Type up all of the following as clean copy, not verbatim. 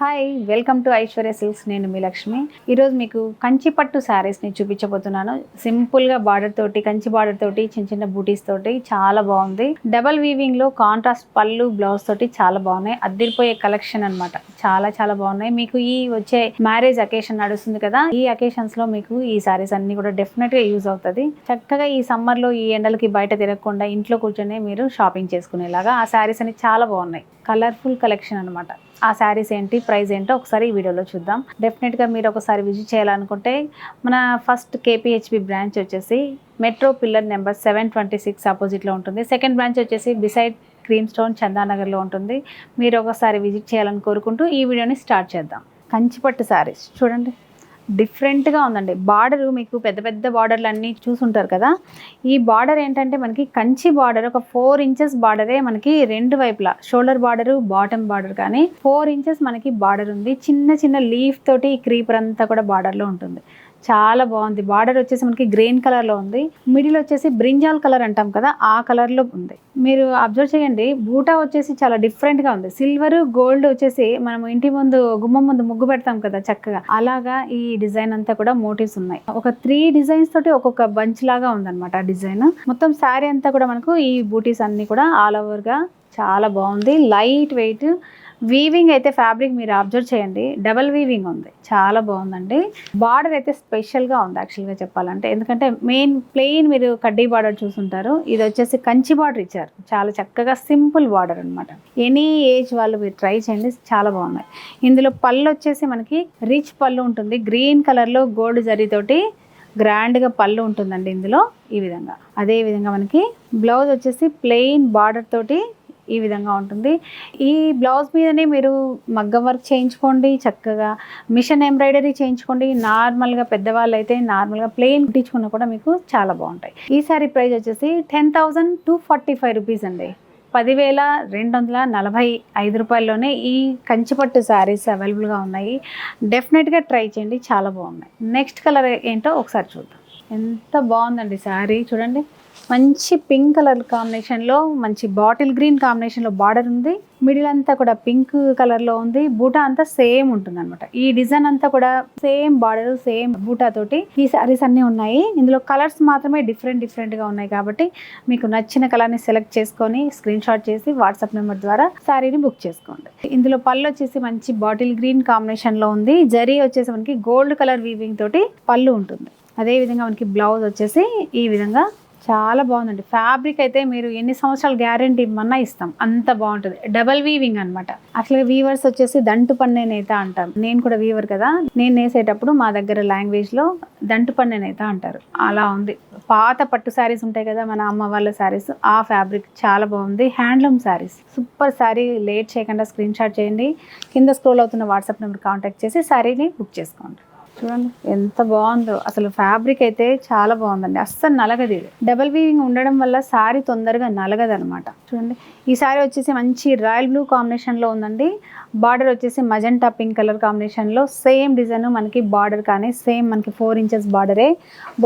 Hi, welcome to Aishwarya silks. నేను మీ లక్ష్మి. ఈరోజు మీకు కంచి పట్టు శారీస్ని చూపించబోతున్నాను. సింపుల్గా బార్డర్ తోటి, కంచి బార్డర్ తోటి, చిన్న చిన్న బూటీస్ తోటి చాలా బాగుంది. డబల్ వీవింగ్లో కాంట్రాస్ట్ పళ్ళు, బ్లౌజ్ తోటి చాలా బాగున్నాయి. అద్దిరిపోయే కలెక్షన్ అనమాట. చాలా చాలా బాగున్నాయి. మీకు ఈ వచ్చే మ్యారేజ్ అకేషన్ నడుస్తుంది కదా, ఈ అకేషన్స్లో మీకు ఈ శారీస్ అన్ని కూడా డెఫినెట్గా యూజ్ అవుతుంది. చక్కగా ఈ సమ్మర్లో ఈ ఎండలకి బయట తిరగకుండా ఇంట్లో కూర్చొని మీరు షాపింగ్ చేసుకునేలాగా ఆ శారీస్ అన్ని చాలా బాగున్నాయి. కలర్ఫుల్ కలెక్షన్ అనమాట. ఆ శారీస్ ఏంటి, ప్రైస్ ఏంటో ఒకసారి ఈ వీడియోలో చూద్దాం. డెఫినెట్గా మీరు ఒకసారి విజిట్ చేయాలనుకుంటే మన ఫస్ట్ కేపీహెచ్బి బ్రాంచ్ వచ్చేసి మెట్రో పిల్లర్ నెంబర్ 726 ఆపోజిట్లో ఉంటుంది. సెకండ్ బ్రాంచ్ వచ్చేసి బిసైడ్ క్రీమ్ స్టోన్ చందానగర్లో ఉంటుంది. మీరు ఒకసారి విజిట్ చేయాలని కోరుకుంటూ ఈ వీడియోని స్టార్ట్ చేద్దాం. కంచిపట్టు శారీస్ చూడండి, డిఫరెంట్గా ఉందండి. బార్డరు మీకు పెద్ద పెద్ద బార్డర్లు అన్నీ చూసుంటారు కదా, ఈ బార్డర్ ఏంటంటే మనకి కంచి బార్డర్ ఒక 4 ఇంచెస్ బార్డరే మనకి రెండు వైపులా, షోల్డర్ బార్డరు, బాటమ్ బార్డర్ కానీ 4 ఇంచెస్ మనకి బార్డర్ ఉంది. చిన్న చిన్న లీఫ్ తోటి క్రీపర్ అంతా కూడా బార్డర్లో ఉంటుంది. చాలా బాగుంది. బార్డర్ వచ్చేసి మనకి గ్రీన్ కలర్లో ఉంది. మిడిల్ వచ్చేసి బ్రింజాల్ కలర్ అంటాం కదా, ఆ కలర్లో ఉంది. మీరు అబ్జర్వ్ చేయండి, బూటా వచ్చేసి చాలా డిఫరెంట్గా ఉంది. సిల్వర్ గోల్డ్ వచ్చేసి మనం ఇంటి ముందు గుమ్మం ముందు ముగ్గు పెడతాం కదా చక్కగా, అలాగా ఈ డిజైన్ అంతా కూడా మోటివ్స్ ఉన్నాయి. ఒక 3 డిజైన్స్ తోటి ఒక్కొక్క బంచ్ లాగా ఉందన్నమాట ఆ డిజైన్. మొత్తం శారీ అంతా కూడా మనకు ఈ బూటీస్ అన్ని కూడా ఆల్ ఓవర్గా చాలా బాగుంది. లైట్ వెయిట్ వీవింగ్ అయితే ఫ్యాబ్రిక్ మీరు అబ్జర్వ్ చేయండి, డబల్ వీవింగ్ ఉంది. చాలా బాగుందండి. బార్డర్ అయితే స్పెషల్గా ఉంది యాక్చువల్గా చెప్పాలంటే, ఎందుకంటే మెయిన్ ప్లెయిన్ మీరు కడ్డీ బార్డర్ చూసుంటారు. ఇది వచ్చేసి కంచి బార్డర్ ఇచ్చారు. చాలా చక్కగా సింపుల్ బార్డర్ అనమాట. ఎనీ ఏజ్ వాళ్ళు మీరు ట్రై చేయండి, చాలా బాగున్నాయి. ఇందులో పళ్ళు వచ్చేసి మనకి రిచ్ పళ్ళు ఉంటుంది. గ్రీన్ కలర్లో గోల్డ్ జరీతోటి గ్రాండ్గా పళ్ళు ఉంటుందండి ఇందులో ఈ విధంగా. అదే విధంగా మనకి బ్లౌజ్ వచ్చేసి ప్లెయిన్ బార్డర్ తోటి ఈ విధంగా ఉంటుంది. ఈ బ్లౌజ్ మీదనే మీరు మగ్గం వర్క్ చేయించుకోండి, చక్కగా మిషన్ ఎంబ్రాయిడరీ చేయించుకోండి. నార్మల్గా పెద్దవాళ్ళు అయితే నార్మల్గా ప్లెయిన్ కుట్టించుకున్నా కూడా మీకు చాలా బాగుంటాయి. ఈ సారీ ప్రైస్ వచ్చేసి 10,245 రూపీస్ అండి. 10,245 రూపాయల్లోనే ఈ కంచిపట్టు శారీస్ అవైలబుల్గా ఉన్నాయి. డెఫినెట్గా ట్రై చేయండి, చాలా బాగున్నాయి. నెక్స్ట్ కలర్ ఏంటో ఒకసారి చూద్దాం. ఎంత బాగుందండి శారీ చూడండి. మంచి పింక్ కలర్ కాంబినేషన్లో, మంచి బాటిల్ గ్రీన్ కాంబినేషన్లో బార్డర్ ఉంది. మిడిల్ అంతా కూడా పింక్ కలర్లో ఉంది. బూటా అంతా సేమ్ ఉంటుంది అనమాట. ఈ డిజైన్ అంతా కూడా సేమ్ బార్డర్, సేమ్ బూటా తోటి ఈ శారీస్ అన్నీ ఉన్నాయి. ఇందులో కలర్స్ మాత్రమే డిఫరెంట్గా ఉన్నాయి కాబట్టి మీకు నచ్చిన కలర్ని సెలెక్ట్ చేసుకొని స్క్రీన్ షాట్ చేసి వాట్సాప్ నెంబర్ ద్వారా శారీని బుక్ చేసుకోండి. ఇందులో పళ్ళు వచ్చేసి మంచి బాటిల్ గ్రీన్ కాంబినేషన్లో ఉంది. జరీ వచ్చేసి మనకి గోల్డ్ కలర్ వీవింగ్ తోటి పళ్ళు ఉంటుంది. అదేవిధంగా మనకి బ్లౌజ్ వచ్చేసి ఈ విధంగా చాలా బాగుందండి. ఫ్యాబ్రిక్ అయితే మీరు ఎన్ని సంవత్సరాలు గ్యారంటీ ఇవ్వమన్నా ఇస్తాం, అంత బాగుంటుంది. డబల్ వీవింగ్ అనమాట. అసలు వీవర్స్ వచ్చేసి దంటు పన్నే నేత అంటారు. నేను కూడా వీవర్ కదా, నేను నేసేటప్పుడు మా దగ్గర లాంగ్వేజ్లో దంటు పన్నే నేత అంటారు. అలా ఉంది. పాత పట్టు శారీస్ ఉంటాయి కదా మన అమ్మ వాళ్ళ శారీస్, ఆ ఫ్యాబ్రిక్ చాలా బాగుంది. Handloom saris super sari. Late చేయకుండా స్క్రీన్ షాట్ చేయండి. కింద స్క్రోల్ అవుతున్న వాట్సాప్ నెంబర్ కాంటాక్ట్ చేసి శారీని బుక్ చేసుకోండి. చూడండి ఎంత బాగుందో. అసలు ఫ్యాబ్రిక్ అయితే చాలా బాగుందండి. అస్సలు నలగదు. ఇది డబల్ వీవింగ్ ఉండడం వల్ల శారీ తొందరగా నలగదు అనమాట. చూడండి, ఈ శారీ వచ్చేసి మంచి రాయల్ బ్లూ కాంబినేషన్లో ఉందండి. బార్డర్ వచ్చేసి మజెంటా పింక్ కలర్ కాంబినేషన్లో సేమ్ డిజైన్ మనకి బార్డర్ కానీ సేమ్ మనకి 4 ఇంచెస్ బార్డరే.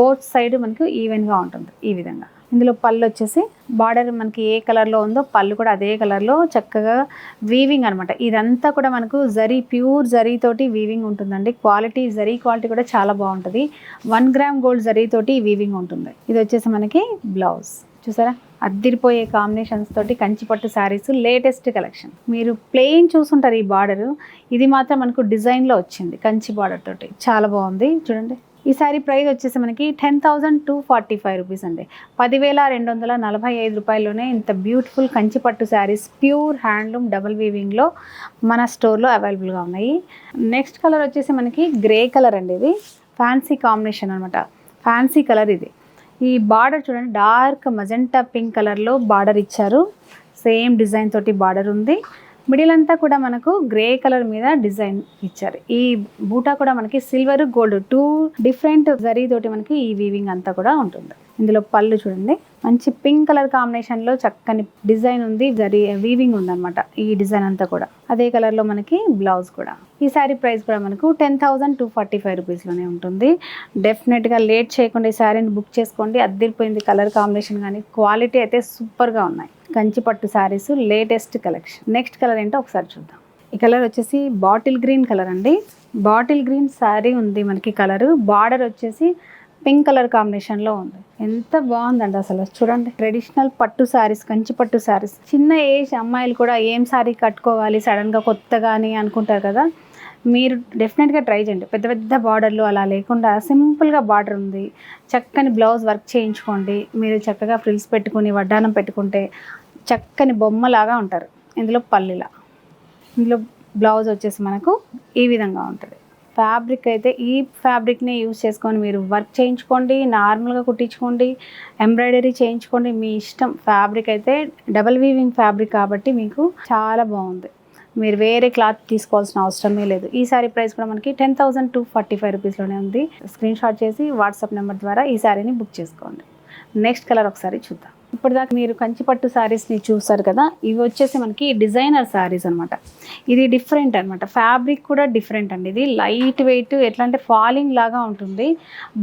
బోత్ సైడ్ మనకి ఈవెన్గా ఉంటుంది ఈ విధంగా. ఇందులో పళ్ళు వచ్చేసి బార్డర్ మనకి ఏ కలర్లో ఉందో పళ్ళు కూడా అదే కలర్లో చక్కగా వీవింగ్ అనమాట. ఇదంతా కూడా మనకు జరీ, ప్యూర్ జరీ తోటి వీవింగ్ ఉంటుందండి. జరీ క్వాలిటీ కూడా చాలా బాగుంటుంది. 1 గ్రామ్ గోల్డ్ జరీ తోటి వీవింగ్ ఉంటుంది. ఇది వచ్చేసి మనకి బ్లౌజ్. చూసారా, అద్దిరిపోయే కాంబినేషన్స్ తోటి కంచిపట్టు శారీస్ లేటెస్ట్ కలెక్షన్. మీరు ప్లెయిన్ చూసుంటారు ఈ బార్డరు, ఇది మాత్రం మనకు డిజైన్లో వచ్చింది కంచి బార్డర్ తోటి. చాలా బాగుంది చూడండి. ఈ సారీ ప్రైస్ వచ్చేసి మనకి 10,245 రూపీస్ అండి. 10,245 రూపాయల్లోనే ఇంత బ్యూటిఫుల్ కంచిపట్టు శారీస్ ప్యూర్ హ్యాండ్లూమ్ డబల్ వీవింగ్లో మన స్టోర్లో అవైలబుల్గా ఉన్నాయి. నెక్స్ట్ కలర్ వచ్చేసి మనకి గ్రే కలర్ అండి. ఇది ఫ్యాన్సీ కాంబినేషన్ అనమాట. ఫ్యాన్సీ కలర్ ఇది. ఈ బార్డర్ చూడండి, డార్క్ మజెంటా పింక్ కలర్లో బార్డర్ ఇచ్చారు. సేమ్ డిజైన్ తోటి బార్డర్ ఉంది. మిడిల్ అంతా కూడా మనకు గ్రే కలర్ మీద డిజైన్ ఇచ్చారు. ఈ బూటా కూడా మనకి సిల్వర్ గోల్డ్ 2 డిఫరెంట్ జరీ తోటి మనకి ఈ వీవింగ్ అంతా కూడా ఉంటుంది. ఇందులో పళ్ళు చూడండి, మంచి పింక్ కలర్ కాంబినేషన్లో చక్కని డిజైన్ ఉంది. జరీ వీవింగ్ ఉందన్నమాట ఈ డిజైన్ అంతా కూడా. అదే కలర్లో మనకి బ్లౌజ్ కూడా. ఈ శారీ ప్రైస్ కూడా మనకు 10,245 రూపీస్లోనే ఉంటుంది. డెఫినెట్గా లేట్ చేయకుండా ఈ శారీని బుక్ చేసుకోండి. అద్దిరిపోయింది కలర్ కాంబినేషన్ కానీ క్వాలిటీ అయితే సూపర్గా ఉన్నాయి. కంచిపట్టు saris latest collection. Next colour ఏంటో ఒకసారి చూద్దాం. ఈ కలర్ వచ్చేసి బాటిల్ గ్రీన్ కలర్ అండి. బాటిల్ గ్రీన్ శారీ ఉంది మనకి. కలర్ బార్డర్ వచ్చేసి పింక్ కలర్ కాంబినేషన్లో ఉంది. ఎంత బాగుందండి అసలు చూడండి. ట్రెడిషనల్ పట్టు శారీస్, కంచి పట్టు శారీస్. చిన్న ఏజ్ అమ్మాయిలు కూడా ఏం శారీ కట్టుకోవాలి సడన్గా కొత్తగా అని అనుకుంటారు కదా, మీరు డెఫినెట్గా ట్రై చేయండి. పెద్ద పెద్ద బార్డర్లు అలా లేకుండా సింపుల్గా బార్డర్ ఉంది. చక్కని బ్లౌజ్ వర్క్ చేయించుకోండి. మీరు చక్కగా ఫ్రిల్స్ పెట్టుకుని వడ్డానం పెట్టుకుంటే చక్కని బొమ్మలాగా ఉంటారు. ఇందులో పల్లిలా, ఇందులో బ్లౌజ్ వచ్చేసి మనకు ఈ విధంగా ఉంటుంది. ఫ్యాబ్రిక్ అయితే ఈ ఫ్యాబ్రిక్ని యూజ్ చేసుకొని మీరు వర్క్ చేయించుకోండి, నార్మల్గా కుట్టించుకోండి, ఎంబ్రాయిడరీ చేయించుకోండి, మీ ఇష్టం. ఫ్యాబ్రిక్ అయితే డబల్ వీవింగ్ ఫ్యాబ్రిక్ కాబట్టి మీకు చాలా బాగుంది. మీరు వేరే క్లాత్ తీసుకోవాల్సిన అవసరమే లేదు. ఈ సారీ ప్రైస్ కూడా మనకి 10,245 రూపీస్లోనే ఉంది. స్క్రీన్ షాట్ చేసి వాట్సాప్ నెంబర్ ద్వారా ఈ సారీని బుక్ చేసుకోండి. నెక్స్ట్ కలర్ ఒకసారి చూద్దాం. ఇప్పటిదాకా మీరు కంచిపట్టు శారీస్ని చూస్తారు కదా, ఇవి వచ్చేసి మనకి డిజైనర్ శారీస్ అనమాట. ఇది డిఫరెంట్ అనమాట. ఫ్యాబ్రిక్ కూడా డిఫరెంట్ అండి. ఇది లైట్ వెయిట్, ఎట్లా అంటే ఫాలింగ్ లాగా ఉంటుంది.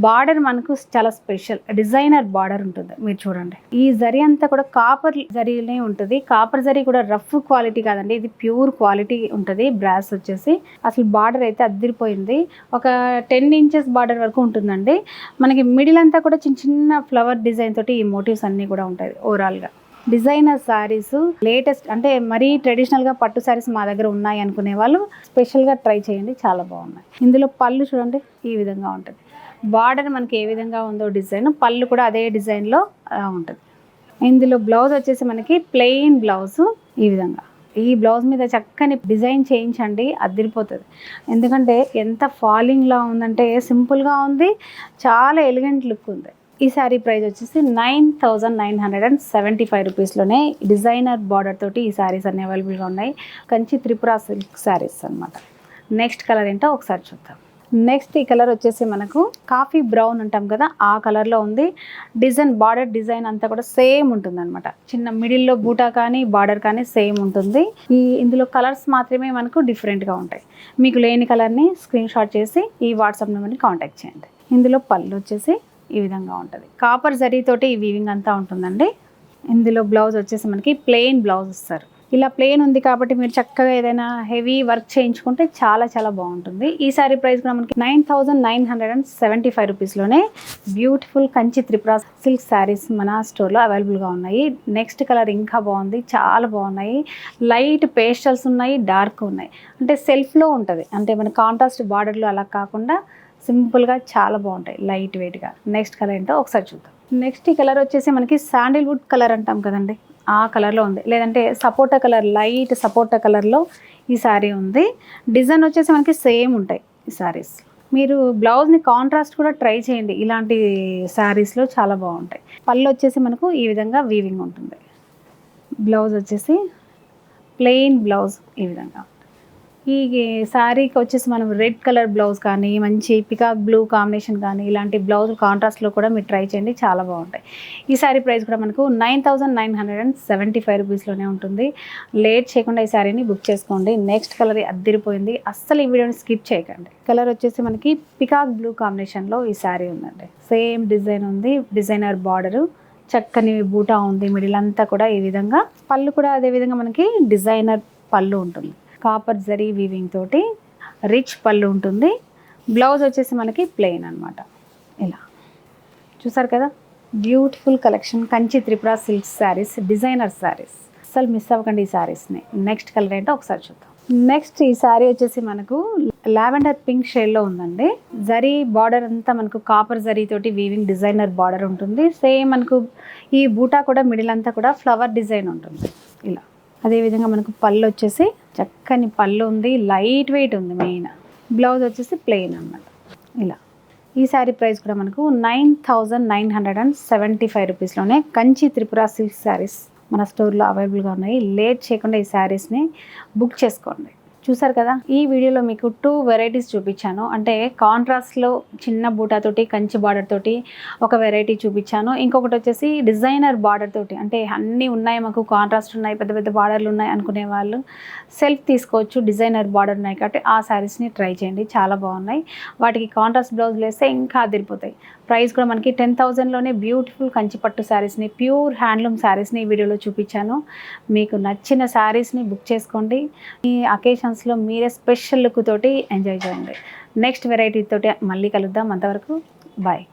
బార్డర్ మనకు చాలా స్పెషల్ డిజైనర్ బార్డర్ ఉంటుంది. మీరు చూడండి, ఈ జరీ అంతా కూడా కాపర్ జరీనే ఉంటుంది. కాపర్ జరీ కూడా రఫ్ క్వాలిటీ కాదండి, ఇది ప్యూర్ క్వాలిటీ ఉంటుంది. బ్రాస్ వచ్చేసి అసలు బార్డర్ అయితే అద్దరిపోయింది. ఒక 10 ఇంచెస్ బార్డర్ వరకు ఉంటుందండి. మనకి మిడిల్ అంతా కూడా చిన్న చిన్న ఫ్లవర్ డిజైన్ తోటి ఈ మోటివ్స్ అన్నీ కూడా ఉంటాయి. ఓవరాల్గా డిజైనర్ శారీస్ లేటెస్ట్, అంటే మరీ ట్రెడిషనల్గా పట్టు శారీస్ మా దగ్గర ఉన్నాయి అనుకునే వాళ్ళు స్పెషల్గా ట్రై చేయండి, చాలా బాగున్నాయి. ఇందులో పళ్ళు చూడండి ఈ విధంగా ఉంటుంది. బార్డర్ మనకి ఏ విధంగా ఉందో డిజైన్, పళ్ళు కూడా అదే డిజైన్లో ఉంటుంది. ఇందులో బ్లౌజ్ వచ్చేసి మనకి ప్లెయిన్ బ్లౌజ్ ఈ విధంగా. ఈ బ్లౌజ్ మీద చక్కని డిజైన్ చేయించండి, అదిరిపోతుంది. ఎందుకంటే ఎంత ఫాలింగ్లా ఉందంటే సింపుల్గా ఉంది, చాలా ఎలిగెంట్ లుక్ ఉంది. ఈ శారీ ప్రైస్ వచ్చేసి 9,975 రూపీస్లోనే డిజైనర్ బార్డర్ తోటి ఈ శారీస్ అన్ని అవైలబుల్గా ఉన్నాయి. కంచి త్రిపుర సిల్క్ శారీస్ అనమాట. నెక్స్ట్ కలర్ ఏంటో ఒకసారి చూద్దాం. నెక్స్ట్ ఈ కలర్ వచ్చేసి మనకు కాఫీ బ్రౌన్ అంటాం కదా, ఆ కలర్లో ఉంది. డిజైన్ బార్డర్ డిజైన్ అంతా కూడా సేమ్ ఉంటుంది అనమాట. చిన్న మిడిల్లో బూటా కానీ బార్డర్ కానీ సేమ్ ఉంటుంది. ఇందులో కలర్స్ మాత్రమే మనకు డిఫరెంట్గా ఉంటాయి. మీకు లేని కలర్ని స్క్రీన్ షాట్ చేసి ఈ వాట్సాప్ నెంబర్ని కాంటాక్ట్ చేయండి. ఇందులో పళ్ళు వచ్చేసి ఈ విధంగా ఉంటుంది. కాపర్ జరీతోటి ఈ వీవింగ్ అంతా ఉంటుందండి. ఇందులో బ్లౌజ్ వచ్చేసి మనకి ప్లెయిన్ బ్లౌజ్ ఇస్తారు. ఇలా ప్లెయిన్ ఉంది కాబట్టి మీరు చక్కగా ఏదైనా హెవీ వర్క్ చేయించుకుంటే చాలా చాలా బాగుంటుంది. ఈ సారీ ప్రైస్ కూడా మనకి 9,975 రూపీస్లోనే బ్యూటిఫుల్ కంచి త్రిపుర సిల్క్ శారీస్ మన స్టోర్లో అవైలబుల్గా ఉన్నాయి. నెక్స్ట్ కలర్ ఇంకా బాగుంది, చాలా బాగున్నాయి. లైట్ పేస్టల్స్ ఉన్నాయి, డార్క్ ఉన్నాయి. అంటే సెల్ఫ్లో ఉంటుంది, అంటే మన కాంట్రాస్ట్ బార్డర్లో అలా కాకుండా సింపుల్గా చాలా బాగుంటాయి, లైట్ వెయిట్గా. నెక్స్ట్ కలర్ ఏంటో ఒకసారి చూద్దాం. నెక్స్ట్ ఈ కలర్ వచ్చేసి మనకి శాండిల్వుడ్ కలర్ అంటాం కదండి, ఆ కలర్లో ఉంది. లేదంటే సపోటా కలర్, లైట్ సపోటా కలర్లో ఈ శారీ ఉంది. డిజైన్ వచ్చేసి మనకి సేమ్ ఉంటాయి ఈ శారీస్. మీరు బ్లౌజ్ని కాంట్రాస్ట్ కూడా ట్రై చేయండి, ఇలాంటి శారీస్లో చాలా బాగుంటాయి. పళ్ళు వచ్చేసి మనకు ఈ విధంగా వీవింగ్ ఉంటుంది. బ్లౌజ్ వచ్చేసి ప్లెయిన్ బ్లౌజ్ ఈ విధంగా. ఈ శారీకి వచ్చేసి మనం రెడ్ కలర్ బ్లౌజ్ కానీ, మంచి పికాక్ బ్లూ కాంబినేషన్ కానీ, ఇలాంటి బ్లౌజ్ కాంట్రాస్ట్లో కూడా మీరు ట్రై చేయండి, చాలా బాగుంటాయి. ఈ శారీ ప్రైస్ కూడా మనకు 9,975 రూపీస్లోనే ఉంటుంది. లేట్ చేయకుండా ఈ శారీని బుక్ చేసుకోండి. నెక్స్ట్ కలర్ అద్దరిపోయింది, అస్సలు ఈ వీడియోని స్కిప్ చేయకండి. కలర్ వచ్చేసి మనకి పికాక్ బ్లూ కాంబినేషన్లో ఈ శారీ ఉందండి. సేమ్ డిజైన్ ఉంది, డిజైనర్ బార్డరు, చక్కని బూటా ఉంది, మిడిల్ అంతా కూడా ఈ విధంగా. పళ్ళు కూడా అదే విధంగా మనకి డిజైనర్ పళ్ళు ఉంటుంది. కాపర్ జరీ వీవింగ్ తోటి రిచ్ పళ్ళు ఉంటుంది. బ్లౌజ్ వచ్చేసి మనకి ప్లెయిన్ అనమాట. ఇలా చూసారు కదా, beautiful collection Kanchi Tripura silk saris, designer saris. అస్సలు మిస్ అవ్వకండి ఈ శారీస్ని. నెక్స్ట్ కలర్ ఏంటో ఒకసారి చూద్దాం. నెక్స్ట్ ఈ శారీ వచ్చేసి మనకు లావెండర్ పింక్ షేడ్లో ఉందండి. జరీ బార్డర్ అంతా మనకు కాపర్ జరీ తోటి వీవింగ్ డిజైనర్ బార్డర్ ఉంటుంది. సేమ్ మనకు ఈ బూటా కూడా మిడిల్ అంతా కూడా ఫ్లవర్ డిజైన్ ఉంటుంది ఇలా. అదేవిధంగా మనకు పళ్ళు వచ్చేసి చక్కని పళ్ళు ఉంది, లైట్ వెయిట్ ఉంది. మెయిన్ బ్లౌజ్ వచ్చేసి ప్లెయిన్ అన్నమాట ఇలా. ఈ శారీ ప్రైస్ కూడా మనకు 9,975 రూపీస్లోనే కంచి త్రిపుర సిల్క్ శారీస్ మన స్టోర్లో అవైలబుల్గా ఉన్నాయి. లేట్ చేయకుండా ఈ శారీస్ని బుక్ చేసుకోండి. చూసారు కదా, ఈ వీడియోలో మీకు 2 వెరైటీస్ చూపించాను. అంటే కాంట్రాస్ట్లో చిన్న బూటాతోటి కంచి బార్డర్ తోటి ఒక వెరైటీ చూపించాను. ఇంకొకటి వచ్చేసి డిజైనర్ బార్డర్ తోటి, అంటే అన్నీ ఉన్నాయి మాకు, కాంట్రాస్ట్ ఉన్నాయి, పెద్ద పెద్ద బార్డర్లు ఉన్నాయి అనుకునే వాళ్ళు సెల్ఫ్ తీసుకోవచ్చు. డిజైనర్ బార్డర్ ఉన్నాయి కాబట్టి ఆ శారీస్ని ట్రై చేయండి, చాలా బాగున్నాయి. వాటికి కాంట్రాస్ట్ బ్లౌజులు వేస్తే ఇంకా అదిరిపోతాయి. ప్రైస్ కూడా మనకి 10,000లోనే బ్యూటిఫుల్ కంచి పట్టు శారీస్ని, ప్యూర్ హ్యాండ్లూమ్ శారీస్ని ఈ వీడియోలో చూపించాను. మీకు నచ్చిన శారీస్ని బుక్ చేసుకోండి. ఈ అకేషన్ కలెక్షన్స్లో మీరే స్పెషల్ లుక్ తోటి ఎంజాయ్ చేయండి. నెక్స్ట్ వెరైటీ తోటి మళ్ళీ కలుద్దాం. అంతవరకు బాయ్.